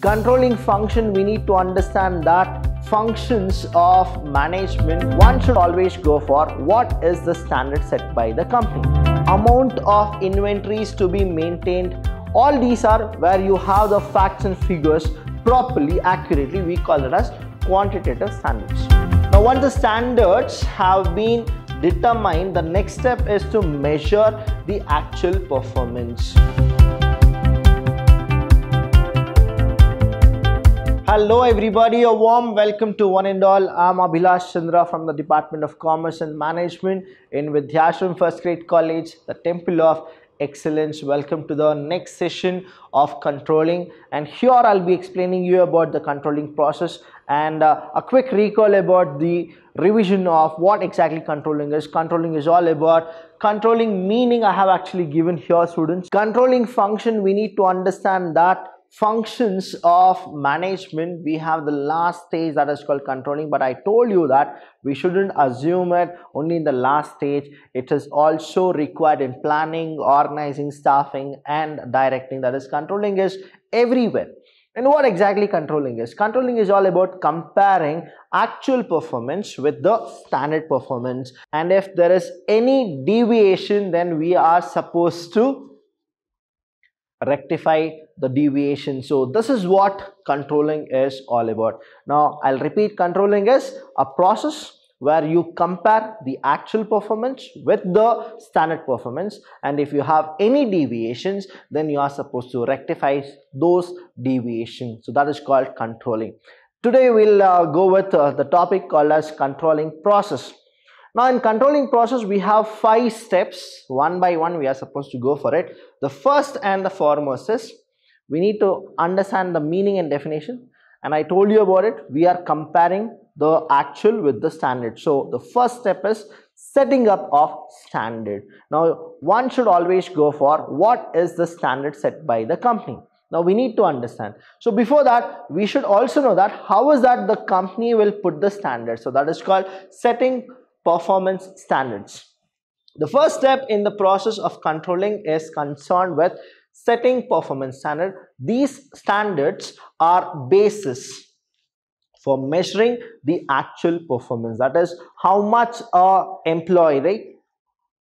Controlling function, we need to understand that functions of management, one should always go for what is the standard set by the company. Amount of inventories to be maintained, all these are where you have the facts and figures properly, accurately. We call it as quantitative standards. Now once the standards have been determined, the next step is to measure the actual performance. Hello everybody, a warm welcome to one and all. I'm Abhilash from the Department of Commerce and Management in Vidhyaashram First Grade College, the Temple of Excellence. Welcome to the next session of controlling, and here I'll be explaining you about the controlling process and a quick recall about the revision of what exactly controlling is. Controlling is all about controlling, meaning I have actually given here, students. Controlling function, we need to understand that functions of management, we have the last stage that is called controlling, but I told you that we shouldn't assume it only in the last stage. It is also required in planning, organizing, staffing and directing. That is, controlling is everywhere. And what exactly controlling is? Controlling is all about comparing actual performance with the standard performance, and if there is any deviation, then we are supposed to rectify the deviation. So this is what controlling is all about. Now I'll repeat, controlling is a process where you compare the actual performance with the standard performance, and if you have any deviations, then you are supposed to rectify those deviations. So that is called controlling. Today we'll go with the topic called as controlling process. Now in controlling process, we have 5 steps. One by one we are supposed to go for it. The first and the foremost is we need to understand the meaning and definition, and I told you about it. We are comparing the actual with the standard. So the first step is setting up of standard. Now one should always go for what is the standard set by the company. Now we need to understand. So before that, we should also know that how is that the company will put the standard. So that is called setting performance standards. The first step in the process of controlling is concerned with setting performance standard. These standards are basis for measuring the actual performance. That is, how much a employee, right,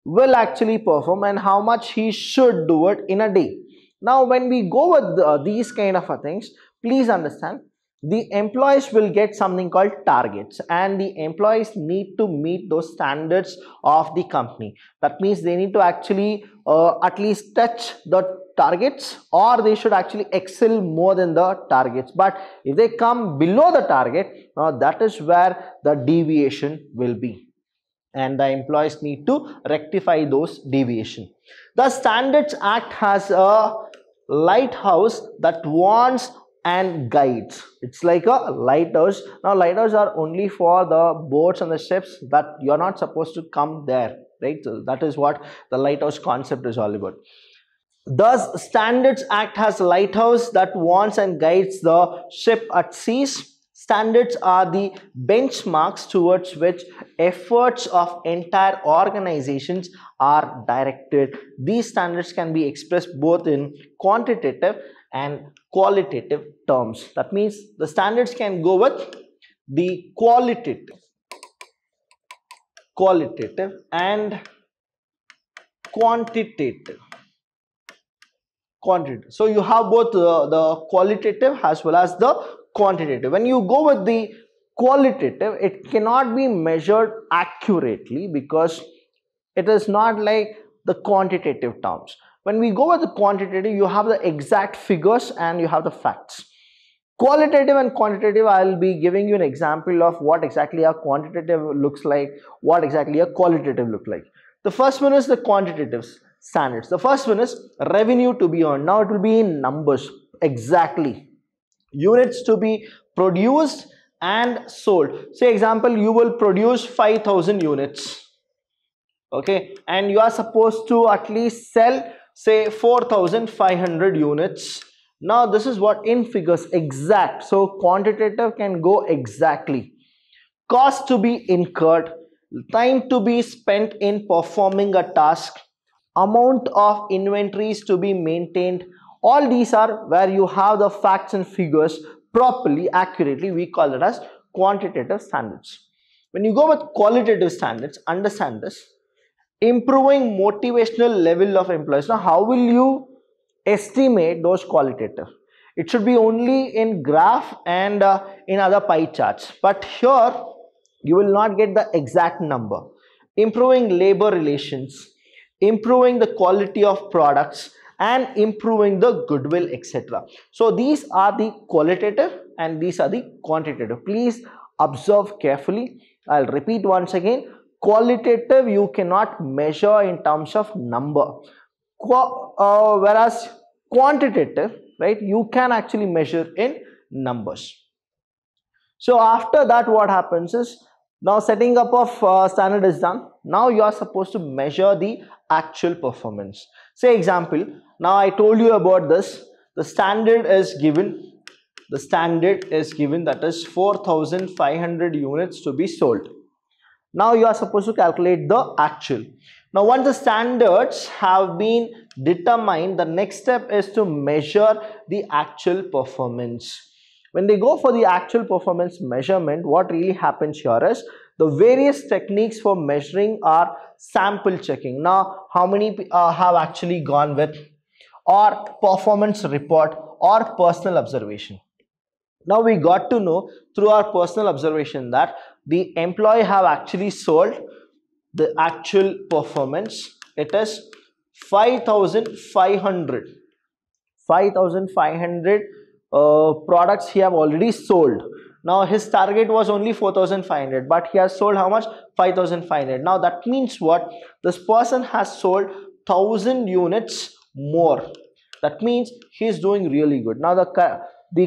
will actually perform and how much he should do it in a day. Now when we go with these kind of things, please understand, the employees will get something called targets, and the employees need to meet those standards of the company. That means they need to actually at least touch the targets, or they should actually excel more than the targets. But if they come below the target, that is where the deviation will be, and the employees need to rectify those deviation. The Standards Act has a lighthouse that warns and guides. It's like a lighthouse. Now lighthouses are only for the boats and the ships that you're not supposed to come there, right? So that is what the lighthouse concept is all about. Thus Standards Act has a lighthouse that warns and guides the ship at seas. Standards are the benchmarks towards which efforts of entire organizations are directed. These standards can be expressed both in quantitative and qualitative terms. That means the standards can go with the qualitative and quantitative. So you have both the qualitative as well as the quantitative. When you go with the qualitative, it cannot be measured accurately because it is not like the quantitative terms. When we go with the quantitative, you have the exact figures and you have the facts. Qualitative and quantitative, I'll be giving you an example of what exactly a quantitative looks like, what exactly a qualitative looks like. The first one is the quantitative standards. The first one is revenue to be earned. Now it will be in numbers, exactly. Units to be produced and sold. Say example, you will produce 5,000 units. Okay, and you are supposed to at least sell, say, 4,500 units. Now this is what in figures, exact. So quantitative can go exactly. Cost to be incurred, time to be spent in performing a task, amount of inventories to be maintained, All these are where you have the facts and figures properly, accurately. We call it as quantitative standards. When you go with qualitative standards, understand this: improving motivational level of employees. Now, how will you estimate those qualitative? It should be only in graph and in other pie charts, but here you will not get the exact number. Improving labor relations, improving the quality of products, and improving the goodwill, etc. So these are the qualitative and these are the quantitative. Please observe carefully. I'll repeat once again: qualitative you cannot measure in terms of number, whereas quantitative, right, you can actually measure in numbers. So after that, what happens is, now setting up of standard is done. Now you are supposed to measure the actual performance. Say example, now I told you about this. The standard is given. The standard is given, that is 4,500 units to be sold. Now you are supposed to calculate the actual. Now once the standards have been determined, the next step is to measure the actual performance. When they go for the actual performance measurement, what really happens here is the various techniques for measuring are sample checking. Now how many have actually gone with, or performance report, or personal observation. Now we got to know through our personal observation that the employee have actually sold the actual performance. It is 5,500 products he have already sold. Now his target was only 4,500, but he has sold how much? 5,500. Now that means what? This person has sold 1,000 units more. That means he is doing really good. Now the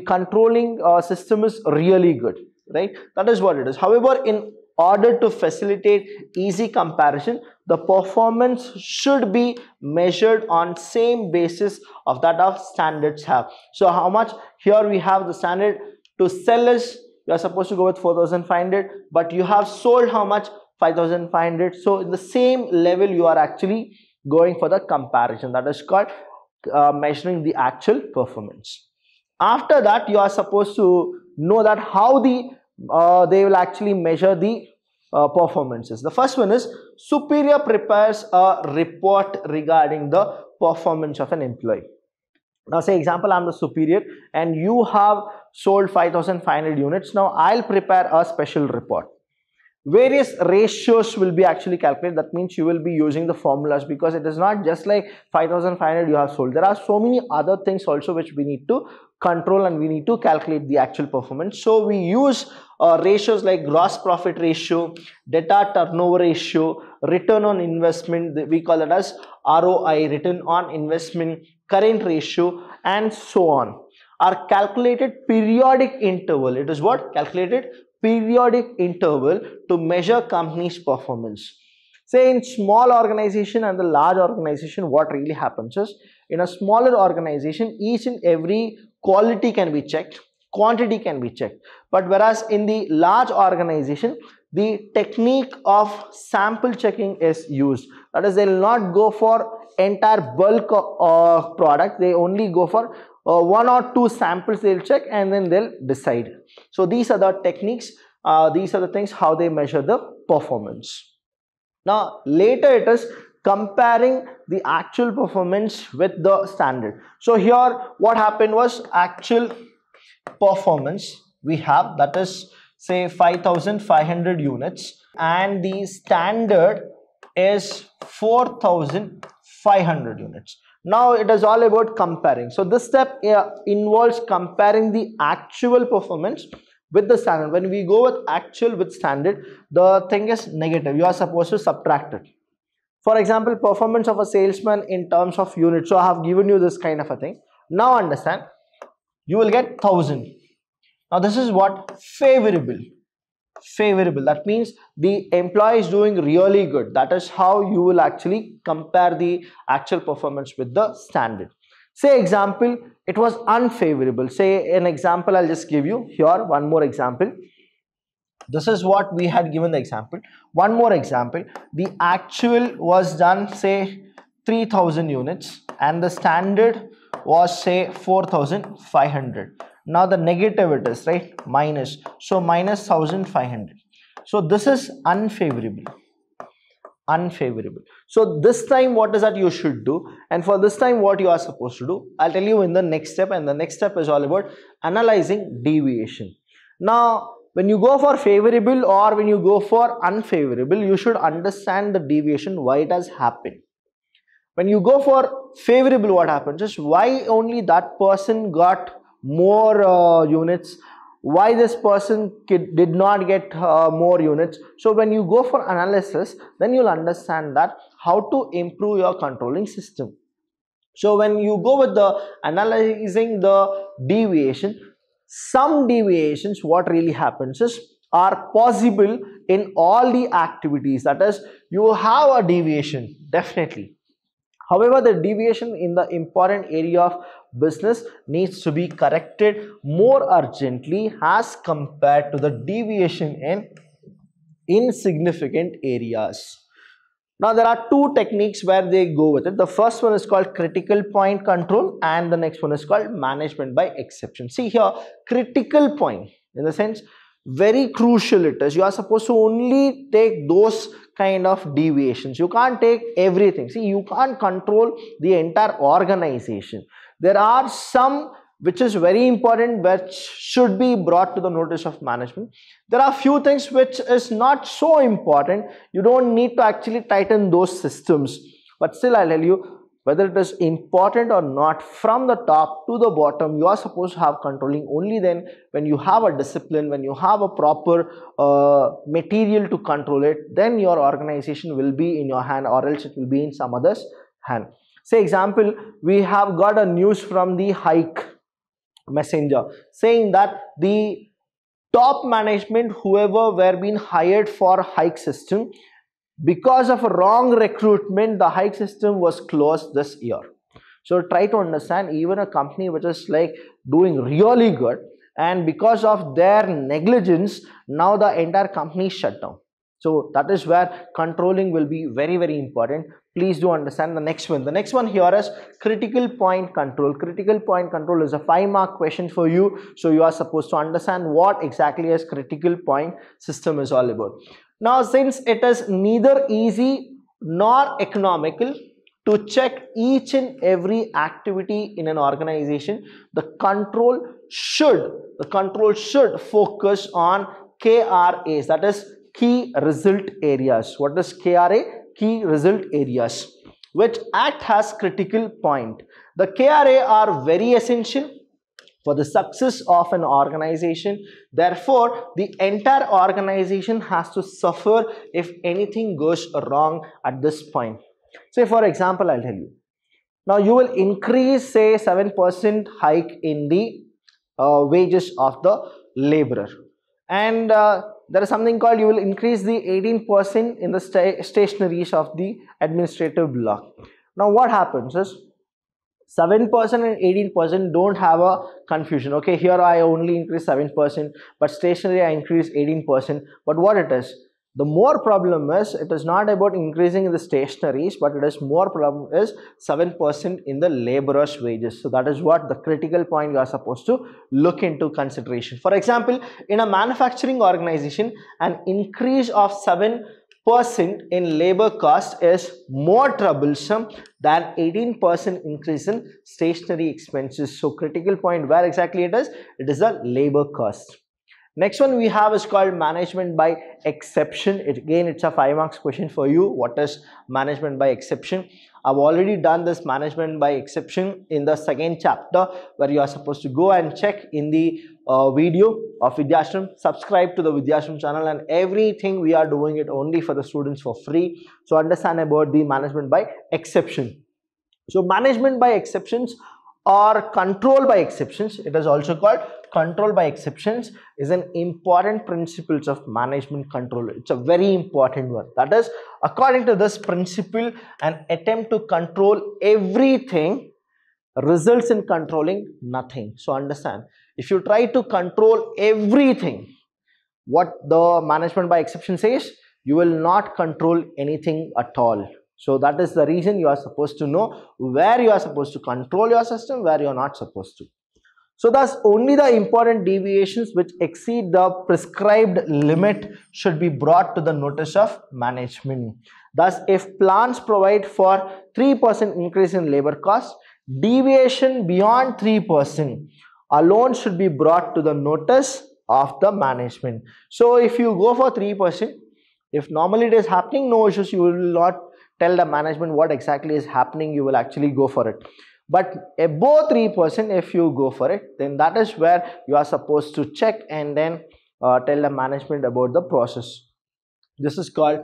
controlling system is really good, right? That is what it is. However, in order to facilitate easy comparison, the performance should be measured on same basis of that of standards have. So how much? Here we have the standard to sell is, you are supposed to go with 4,500, but you have sold how much? 5,500. So in the same level you are actually going for the comparison. That is called measuring the actual performance. After that, you are supposed to know that how they will actually measure the performances. The first one is superior prepares a report regarding the performance of an employee. Now say example, I am the superior and you have sold 5,500 units. Now I'll prepare a special report. Various ratios will be actually calculated. That means you will be using the formulas, because it is not just like 5,500 you have sold. There are so many other things also which we need to control and we need to calculate the actual performance. So we use ratios like gross profit ratio, data turnover ratio, return on investment, we call it as ROI, return on investment, current ratio, and so on, are calculated periodic interval. It is what? Calculated periodic interval to measure company's performance. Say in small organization and the large organization, what really happens is, in a smaller organization, each and every quality can be checked, quantity can be checked. But whereas in the large organization, the technique of sample checking is used. That is, they will not go for entire bulk product. They only go for one or two samples they'll check and then they'll decide. So these are the techniques, these are the things how they measure the performance. Now later it is comparing the actual performance with the standard. So here what happened was, actual performance we have, that is say 5,500 units, and the standard is 4,500 units. Now it is all about comparing. So this step involves comparing the actual performance with the standard. When we go with actual with standard, the thing is negative. You are supposed to subtract it. For example, performance of a salesman in terms of units. So I have given you this kind of a thing. Now understand, you will get 1,000. Now this is what? Favorable. Favorable. That means the employee is doing really good. That is how you will actually compare the actual performance with the standard. Say example, it was unfavorable. Say an example I'll just give you here. One more example. This is what we had given the example. One more example. The actual was done say 3,000 units and the standard was say 4500. Now the negative it is, right, minus, so minus 1500. So this is unfavorable. So this time what is that you should do, and for this time what you are supposed to do, I'll tell you in the next step, and the next step is all about analyzing deviation. Now when you go for favorable or when you go for unfavorable, you should understand the deviation, why it has happened. When you go for favorable, what happens is why only that person got more units, why this person did not get more units. So when you go for analysis, then you'll understand that how to improve your controlling system. So when you go with the analyzing the deviation, some deviations, what really happens is, are possible in all the activities. That is, you have a deviation definitely. However, the deviation in the important area of business needs to be corrected more urgently as compared to the deviation in insignificant areas. Now there are two techniques where they go with it. The first one is called critical point control, and the next one is called management by exception. See here, critical point, in the sense, very crucial it is. You are supposed to only take those kind of deviations. You can't take everything. See, you can't control the entire organization. There are some which is very important, which should be brought to the notice of management. There are few things which is not so important. You don't need to actually tighten those systems. But still, I'll tell you, whether it is important or not, from the top to the bottom, you are supposed to have controlling only then when you have a discipline, when you have a proper material to control it, then your organization will be in your hand, or else it will be in some other's hand. Say example, we have got a news from the hike messenger saying that the top management, whoever were being hired for hike system, because of a wrong recruitment, the hike system was closed this year. So try to understand, even a company which is like doing really good, and because of their negligence, now the entire company shut down. So that is where controlling will be very, very important. Please do understand the next one. The next one here is critical point control. Critical point control is a 5-mark question for you. So you are supposed to understand what exactly is critical point system is all about. Now, since it is neither easy nor economical to check each and every activity in an organization, the control should focus on KRAs, that is key result areas. What is KRA? Key result areas, which act as critical point. The KRA are very essential for the success of an organization. Therefore, the entire organization has to suffer if anything goes wrong at this point. Say for example, I'll tell you. Now you will increase say 7% hike in the wages of the laborer, and there is something called, you will increase the 18% in the stationaries of the administrative block. Now what happens is, 7% and 18% don't have a confusion. Okay, here I only increase 7%, but stationery I increase 18%. But what it is, the more problem is, it is not about increasing in the stationaries, but it is more problem is 7% in the laborers' wages. So that is what the critical point you are supposed to look into consideration. For example, in a manufacturing organization, an increase of 7% in labor cost is more troublesome than 18% increase in stationery expenses. So critical point, where exactly it is the labor cost. Next one we have is called management by exception. Again, it's a 5 marks question for you. What is management by exception? I've already done this management by exception in the second chapter, where you are supposed to go and check in the video of Vidhyaashram. Subscribe to the Vidhyaashram channel, and everything we are doing it only for the students for free. So understand about the management by exception. So management by exceptions or control by exceptions, it is also called control by exceptions, is an important principles of management control. It's a very important one. That is, according to this principle, an attempt to control everything results in controlling nothing. So understand, if you try to control everything, what the management by exception says, you will not control anything at all. So that is the reason you are supposed to know where you are supposed to control your system, where you are not supposed to. So thus only the important deviations which exceed the prescribed limit should be brought to the notice of management. Thus if plans provide for 3% increase in labor cost, deviation beyond 3% alone should be brought to the notice of the management. So if you go for 3%, if normally it is happening, no issues, you will not tell the management what exactly is happening, you will actually go for it. But above 3%, if you go for it, then that is where you are supposed to check and then tell the management about the process. This is called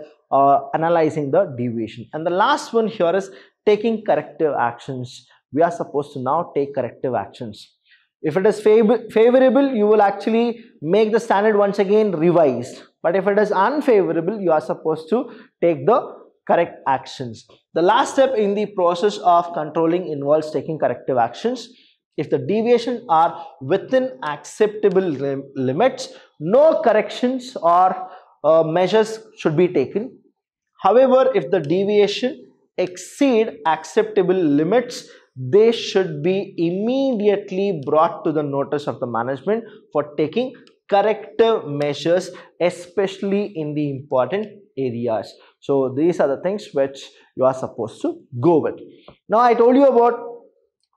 analyzing the deviation. And the last one here is taking corrective actions. We are supposed to now take corrective actions. If it is favorable, you will actually make the standard once again revised. But if it is unfavorable, you are supposed to take the correct actions. The last step in the process of controlling involves taking corrective actions. If the deviations are within acceptable limits, no corrections or measures should be taken. However, if the deviation exceed acceptable limits, they should be immediately brought to the notice of the management for taking corrective measures, especially in the important areas. So these are the things which you are supposed to go with. Now I told you about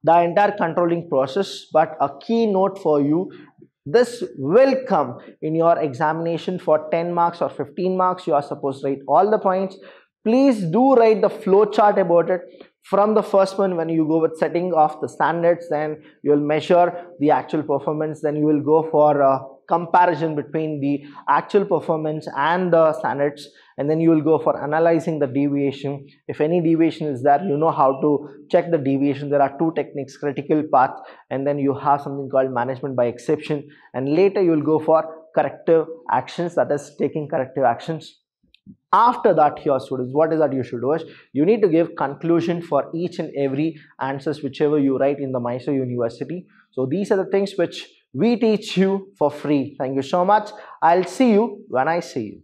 the entire controlling process, but a key note for you, this will come in your examination for 10 marks or 15 marks. You are supposed to write all the points. Please do write the flow chart about it. From the first one, when you go with setting of the standards, then you will measure the actual performance, then you will go for a comparison between the actual performance and the standards, and then you will go for analyzing the deviation. If any deviation is there, you know how to check the deviation. There are two techniques, critical path, and then you have something called management by exception, and later you will go for corrective actions, that is taking corrective actions. After that, here students, what is that you should do is you need to give conclusion for each and every answers whichever you write in the Mysore University. So these are the things which we teach you for free. Thank you so much. I'll see you when I see you.